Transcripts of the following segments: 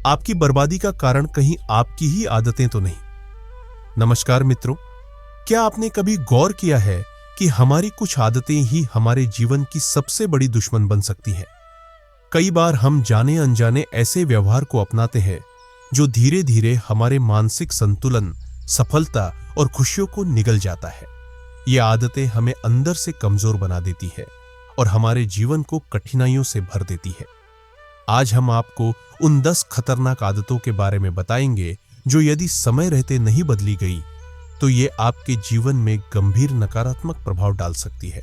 आपकी बर्बादी का कारण कहीं आपकी ही आदतें तो नहीं। नमस्कार मित्रों, क्या आपने कभी गौर किया है कि हमारी कुछ आदतें ही हमारे जीवन की सबसे बड़ी दुश्मन बन सकती हैं? कई बार हम जाने अनजाने ऐसे व्यवहार को अपनाते हैं जो धीरे धीरे हमारे मानसिक संतुलन, सफलता और खुशियों को निगल जाता है। ये आदतें हमें अंदर से कमजोर बना देती है और हमारे जीवन को कठिनाइयों से भर देती है। आज हम आपको उन 10 खतरनाक आदतों के बारे में बताएंगे जो यदि समय रहते नहीं बदली गई तो ये आपके जीवन में गंभीर नकारात्मक प्रभाव डाल सकती है।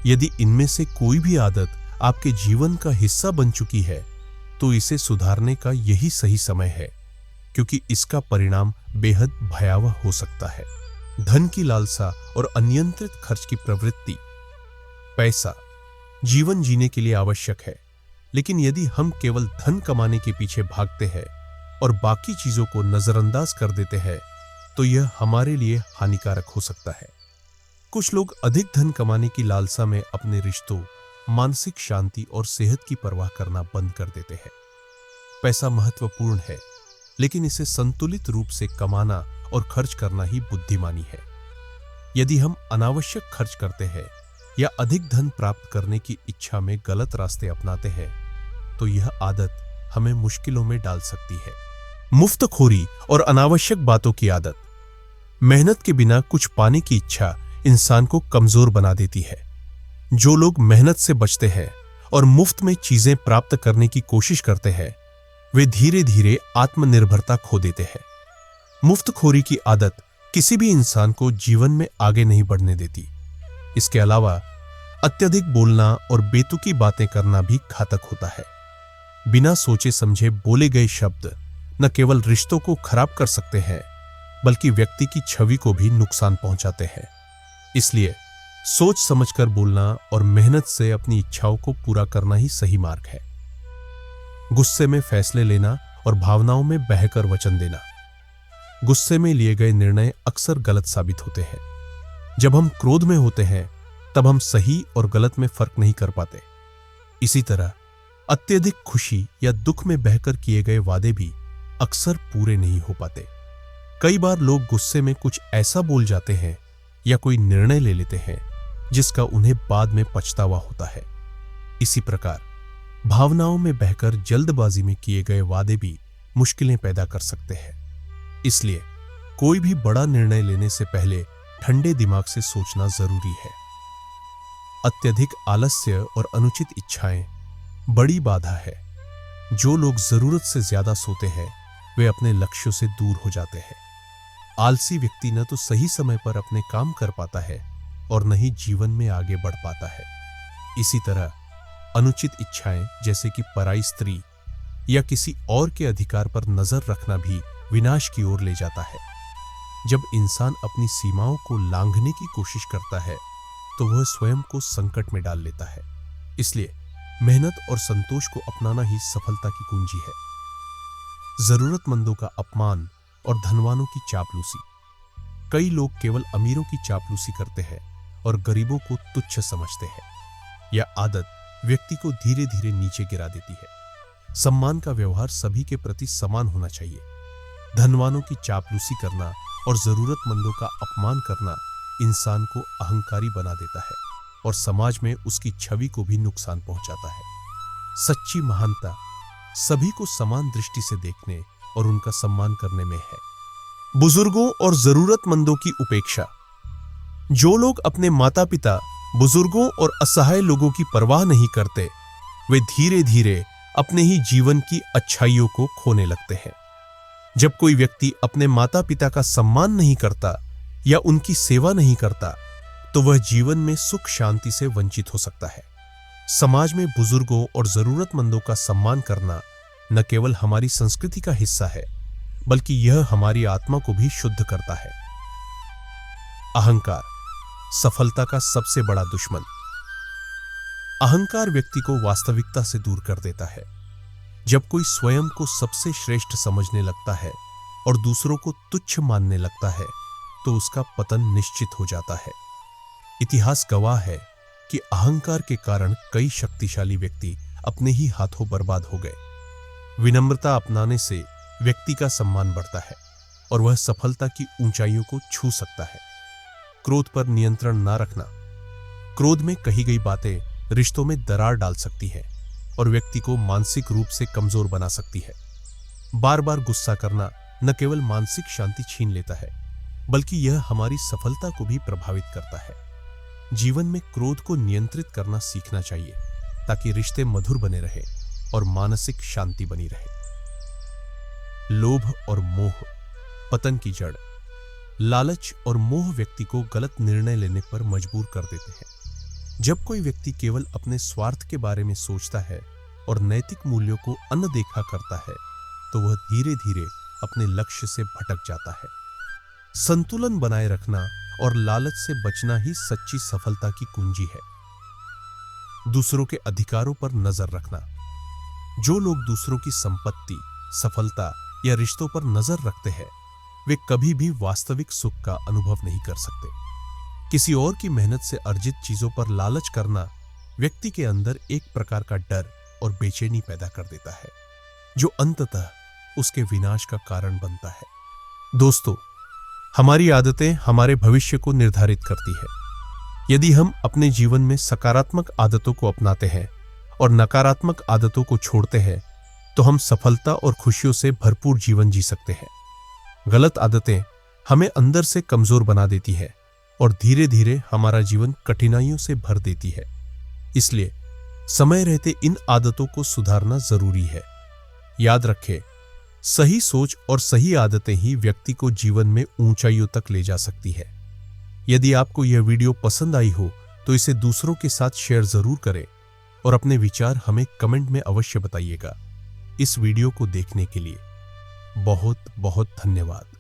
यदि इनमें से कोई भी आदत आपके जीवन का हिस्सा बन चुकी है तो इसे सुधारने का यही सही समय है, क्योंकि इसका परिणाम बेहद भयावह हो सकता है। धन की लालसा और अनियंत्रित खर्च की प्रवृत्ति। पैसा जीवन जीने के लिए आवश्यक है, लेकिन यदि हम केवल धन कमाने के पीछे भागते हैं और बाकी चीजों को नजरअंदाज कर देते हैं तो यह हमारे लिए हानिकारक हो सकता है। कुछ लोग अधिक धन कमाने की लालसा में अपने रिश्तों, मानसिक शांति और सेहत की परवाह करना बंद कर देते हैं। पैसा महत्वपूर्ण है, लेकिन इसे संतुलित रूप से कमाना और खर्च करना ही बुद्धिमानी है। यदि हम अनावश्यक खर्च करते हैं या अधिक धन प्राप्त करने की इच्छा में गलत रास्ते अपनाते हैं तो यह आदत हमें मुश्किलों में डाल सकती है। मुफ्तखोरी और अनावश्यक बातों की आदत। मेहनत के बिना कुछ पाने की इच्छा इंसान को कमजोर बना देती है। जो लोग मेहनत से बचते हैं और मुफ्त में चीजें प्राप्त करने की कोशिश करते हैं वे धीरे धीरे आत्मनिर्भरता खो देते हैं। मुफ्तखोरी की आदत किसी भी इंसान को जीवन में आगे नहीं बढ़ने देती। इसके अलावा अत्यधिक बोलना और बेतुकी बातें करना भी घातक होता है। बिना सोचे समझे बोले गए शब्द न केवल रिश्तों को खराब कर सकते हैं बल्कि व्यक्ति की छवि को भी नुकसान पहुंचाते हैं। इसलिए सोच समझकर बोलना और मेहनत से अपनी इच्छाओं को पूरा करना ही सही मार्ग है। गुस्से में फैसले लेना और भावनाओं में बहकर वचन देना। गुस्से में लिए गए निर्णय अक्सर गलत साबित होते हैं। जब हम क्रोध में होते हैं तब हम सही और गलत में फर्क नहीं कर पाते। इसी तरह अत्यधिक खुशी या दुख में बहकर किए गए वादे भी अक्सर पूरे नहीं हो पाते। कई बार लोग गुस्से में कुछ ऐसा बोल जाते हैं या कोई निर्णय ले लेते हैं जिसका उन्हें बाद में पछतावा होता है। इसी प्रकार भावनाओं में बहकर जल्दबाजी में किए गए वादे भी मुश्किलें पैदा कर सकते हैं। इसलिए कोई भी बड़ा निर्णय लेने से पहले ठंडे दिमाग से सोचना जरूरी है। अत्यधिक आलस्य और अनुचित इच्छाएं बड़ी बाधा है। जो लोग जरूरत से ज्यादा सोते हैं वे अपने लक्ष्यों से दूर हो जाते हैं। आलसी व्यक्ति न तो सही समय पर अपने काम कर पाता है और न ही जीवन में आगे बढ़ पाता है। इसी तरह अनुचित इच्छाएं जैसे कि पराई स्त्री या किसी और के अधिकार पर नजर रखना भी विनाश की ओर ले जाता है। जब इंसान अपनी सीमाओं को लांघने की कोशिश करता है तो वह स्वयं को संकट में डाल लेता है। इसलिए मेहनत और संतोष को अपनाना ही सफलता की कुंजी है। जरूरतमंदों का अपमान और धनवानों की चापलूसी। कई लोग केवल अमीरों की चापलूसी करते हैं और गरीबों को तुच्छ समझते हैं। यह आदत व्यक्ति को धीरे धीरे नीचे गिरा देती है। सम्मान का व्यवहार सभी के प्रति समान होना चाहिए। धनवानों की चापलूसी करना और जरूरतमंदों का अपमान करना इंसान को अहंकारी बना देता है और समाज में उसकी छवि को भी नुकसान पहुंचाता है। सच्ची महानता सभी को समान दृष्टि से देखने और उनका सम्मान करने में है। बुजुर्गों और जरूरतमंदों की उपेक्षा। जो लोग अपने माता पिता, बुजुर्गों और असहाय लोगों की परवाह नहीं करते वे धीरे धीरे अपने ही जीवन की अच्छाइयों को खोने लगते हैं। जब कोई व्यक्ति अपने माता पिता का सम्मान नहीं करता या उनकी सेवा नहीं करता तो वह जीवन में सुख शांति से वंचित हो सकता है। समाज में बुजुर्गों और जरूरतमंदों का सम्मान करना न केवल हमारी संस्कृति का हिस्सा है बल्कि यह हमारी आत्मा को भी शुद्ध करता है। अहंकार सफलता का सबसे बड़ा दुश्मन। अहंकार व्यक्ति को वास्तविकता से दूर कर देता है। जब कोई स्वयं को सबसे श्रेष्ठ समझने लगता है और दूसरों को तुच्छ मानने लगता है तो उसका पतन निश्चित हो जाता है। इतिहास गवाह है कि अहंकार के कारण कई शक्तिशाली व्यक्ति अपने ही हाथों बर्बाद हो गए। विनम्रता अपनाने से व्यक्ति का सम्मान बढ़ता है और वह सफलता की ऊंचाइयों को छू सकता है। क्रोध पर नियंत्रण ना रखना। क्रोध में कही गई बातें रिश्तों में दरार डाल सकती है और व्यक्ति को मानसिक रूप से कमजोर बना सकती है। बार बार गुस्सा करना न केवल मानसिक शांति छीन लेता है, बल्कि यह हमारी सफलता को भी प्रभावित करता है। जीवन में क्रोध को नियंत्रित करना सीखना चाहिए ताकि रिश्ते मधुर बने रहे और मानसिक शांति बनी रहे। लोभ और मोह पतन की जड़। लालच और मोह व्यक्ति को गलत निर्णय लेने पर मजबूर कर देते हैं। जब कोई व्यक्ति केवल अपने स्वार्थ के बारे में सोचता है और नैतिक मूल्यों को अनदेखा करता है, तो वह धीरे धीरे अपने लक्ष्य से भटक जाता है। संतुलन बनाए रखना और लालच से बचना ही सच्ची सफलता की कुंजी है। दूसरों के अधिकारों पर नजर रखना। जो लोग दूसरों की संपत्ति, सफलता या रिश्तों पर नजर रखते हैं, वे कभी भी वास्तविक सुख का अनुभव नहीं कर सकते। किसी और की मेहनत से अर्जित चीजों पर लालच करना व्यक्ति के अंदर एक प्रकार का डर और बेचैनी पैदा कर देता है, जो अंततः उसके विनाश का कारण बनता है। दोस्तों, हमारी आदतें हमारे भविष्य को निर्धारित करती है। यदि हम अपने जीवन में सकारात्मक आदतों को अपनाते हैं और नकारात्मक आदतों को छोड़ते हैं, तो हम सफलता और खुशियों से भरपूर जीवन जी सकते हैं। गलत आदतें हमें अंदर से कमजोर बना देती है और धीरे धीरे हमारा जीवन कठिनाइयों से भर देती है। इसलिए समय रहते इन आदतों को सुधारना जरूरी है। याद रखें, सही सोच और सही आदतें ही व्यक्ति को जीवन में ऊंचाइयों तक ले जा सकती है। यदि आपको यह वीडियो पसंद आई हो तो इसे दूसरों के साथ शेयर जरूर करें और अपने विचार हमें कमेंट में अवश्य बताइएगा। इस वीडियो को देखने के लिए बहुत बहुत धन्यवाद।